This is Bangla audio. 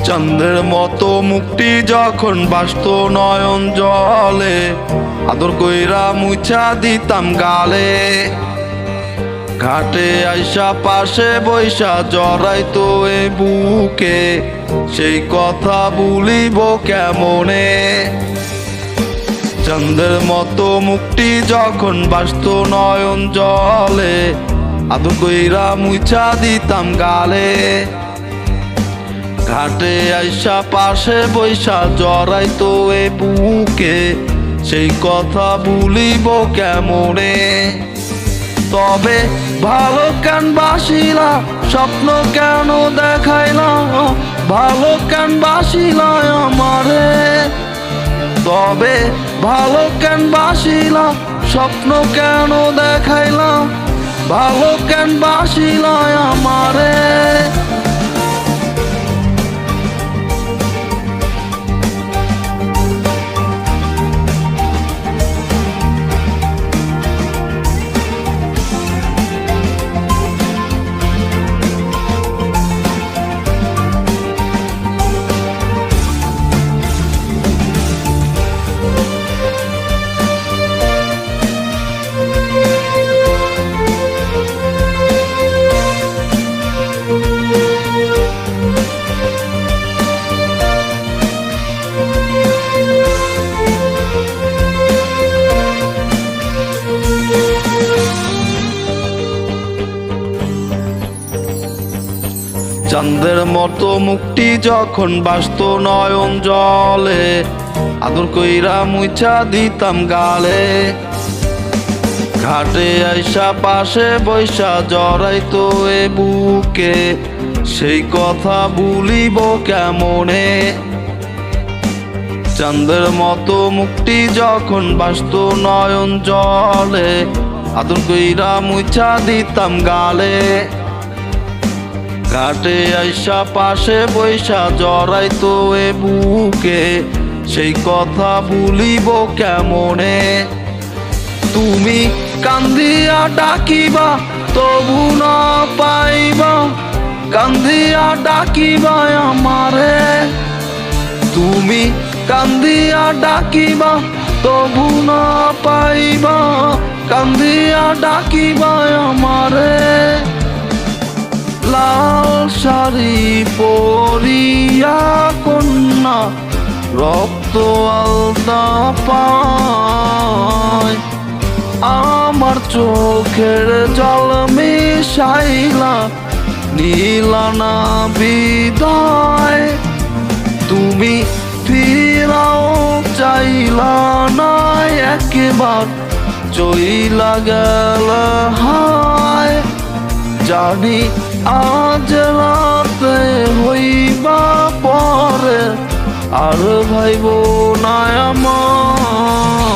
চাঁদের মতো মুখটি যখন বাসত নয়ন জলে, আদর কইরা মুছা দিতাম গালে। ঘাটে আইসা পাশে বৈশা জড়াইতো এ বুকে, সেই কথা ভুলিব কেমনে। চাঁদের মতো মুখটি যখন বাসত নয়ন জলে, আদর কইরা মুছা দিতাম গালে। ঘাটে আইসা পাশে বৈশা জড়াইতো এ বুকে, সেই কথা ভুলিব কেমনে। তবে ভালো কেন বাসিলা, স্বপ্ন কেন দেখাইলা, ভালো কেন বাসিলা আমারে। তবে ভালো কেন বাসিলা, স্বপ্ন কেন দেখাইলা, ভালো কেন বাসিলা আমারে। চাঁদের মতো মুখটি যখন বাসত নয়ন জলে, আদর কইরা মুছা দিতাম গালে। ঘাটে আইসা পাশে বৈশা জড়াইতো এ বুকে, সেই কথা ভুলিব কেমনে। চাঁদের মতো মুখটি যখন বাসত নয়ন জলে, আদর কইরা মুছা দিতাম গালে। ঘাটে আইসা পাশে বৈশা জড়াইতো এ বুকে, সেই কথা ভুলিব কেমনে। তুমি কান্দিয়া ডাকিবা তবু না পাইবা, কান্দিয়া ডাকিবা আমারে। তুমি কান্দিয়া ডাকিবা তবু না পাইবা, কান্দিয়া ডাকিবা আমারে। লাল শাড়ি পরিয়া কন্যা রক্ত আলতা পায়, আমার চোখের জল মিশাইলা নীলা না বিদায়। তুমি ফিরাও চাইলা না একবার, চইলা গেল হায়। জানি আজ রাতে হইবা পরে, আর ভাইব না আমার।